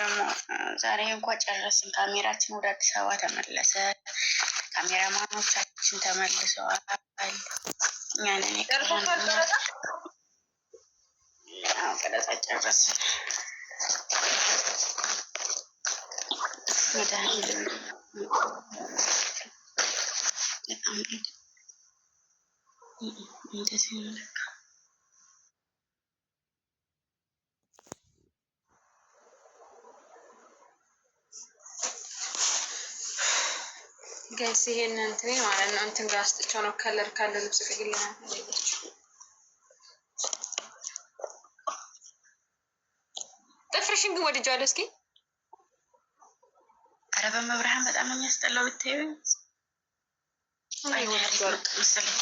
ደግሞ ዛሬ እንኳን ጨረስን። ካሜራችን ወደ አዲስ አበባ ተመለሰ። ካሜራማኖቻችን ተመልሰዋል። እኛንን ቀረጻ ጨረስን። ጋይስ ይሄን እንትን ማለት ነው እንትን ጋር አስጥቼው ነው ከለር ካለ ልብስ ከግልና አለች። ጥፍርሽን ግን ወድጃለሁ። እስኪ ኧረ በመብርሃን በጣም ነው የሚያስጠላው። ብታዩ መሰለኝ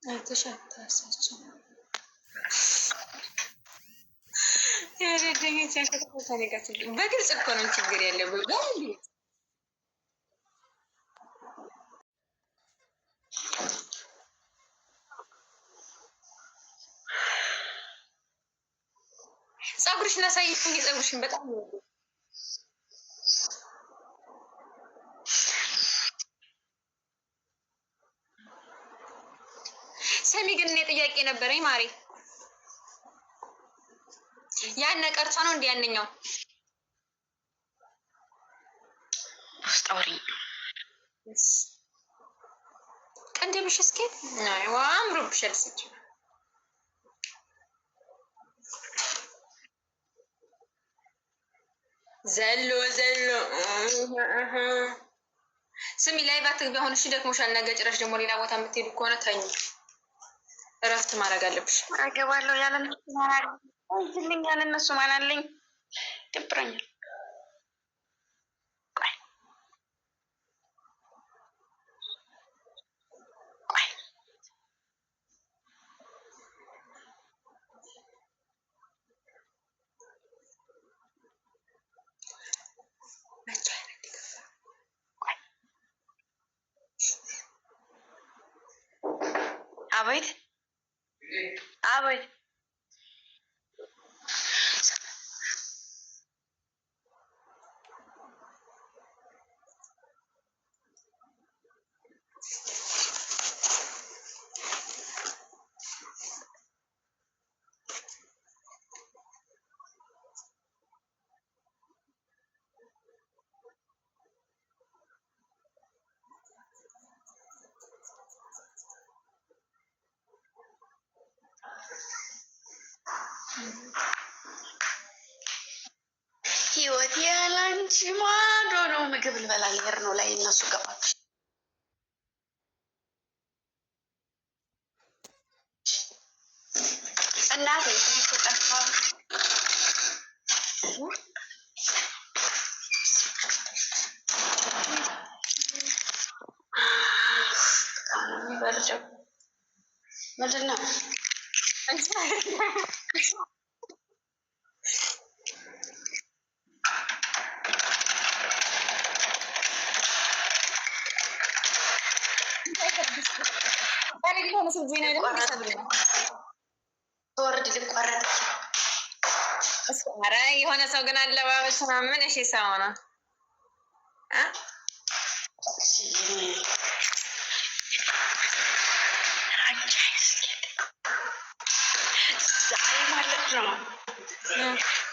አይተሻታሳችሁ የረደኝት ያንከተከታ ነጋት በግልጽ እኮ ነው ችግር ያለበት። ጸጉርሽን አሳይኝ። ጸጉርሽን በጣም ነው ሰሚ። ግን እኔ ጥያቄ ነበረኝ ማሪ። ያነ ቀርጾ ነው እንዴ ያንኛው ስቶሪ ቀንደብሽ እስኪ ናይ ዋምሩብሻል ስጭ ዘሎ ስሚ ላይቭ አትግቢ። አሁን እሺ ደክሞሻል። ነገ ጭራሽ ደግሞ ሌላ ቦታ የምትሄዱ ከሆነ ተኝ፣ እረፍት ማድረግ አለብሽ። አገባለሁ ያለ እነሱ ማን አለኝ? ያለ እነሱ ማን አለኝ? ደብረኛል። አቤት አቤት ህይወት ያላንቺ ማዶ ነው። ምግብ ልበላ ልሄድ ነው። ላይ እነሱ ገባች። እናቴ ተጠፋ። ምንድን ነው ወርድ ልቋረጥ ኧረ የሆነ ሰው ግን አለባበስ ምናምን እሺ ሰው ነው ዛሬ ማለት ነው።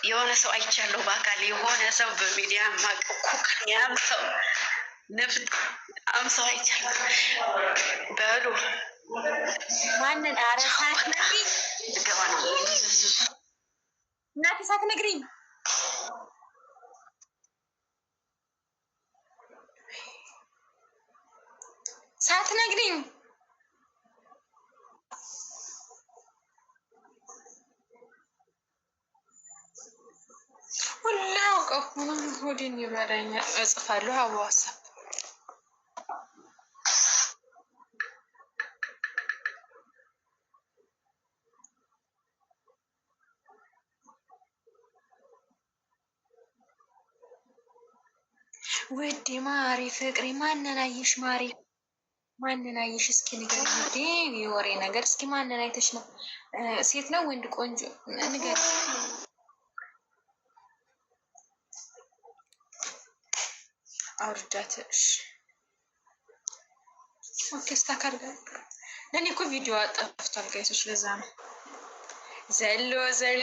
የሆነ ሰው አይቻለሁ በአካል የሆነ ሰው በሚዲያ ማቀቁቅኛም ሰው ነፍጥ አምሰው አይቻለሁ። በሉ ማንን አረሳት ነኝ ገባ ነው እናቴ ሳትነግሪኝ ሁላው ቀፉን ሆዴን ይበላኛል። እጽፋለሁ አዋሳ ውዴ ማሪ ፍቅሬ ማንን አየሽ? ማሪ ማንን አየሽ? እስኪ ንገሪኝ ውዴ። የወሬ ነገር እስኪ ማንን አይተሽ ነው? ሴት ነው ወንድ? ቆንጆ ንገሪኝ። አውርዳትሽ ኦኬ። ስታካርጋ ለእኔ እኮ ቪዲዮ ጠፍቷል ጋይሶች፣ ለዛ ነው ዘሎ ዘሎ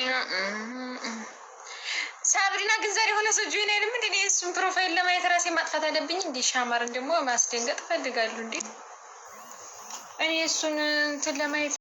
ሳብሪና ግን ዛሬ የሆነ ሰው ጆይን አይልም እንዴ? እሱን ፕሮፋይል ለማየት ራሴ ማጥፋት አለብኝ እንዴ? ሻማርን ደግሞ ማስደንገጥ እፈልጋለሁ እንዴ? እኔ እሱን እንትን ለማየት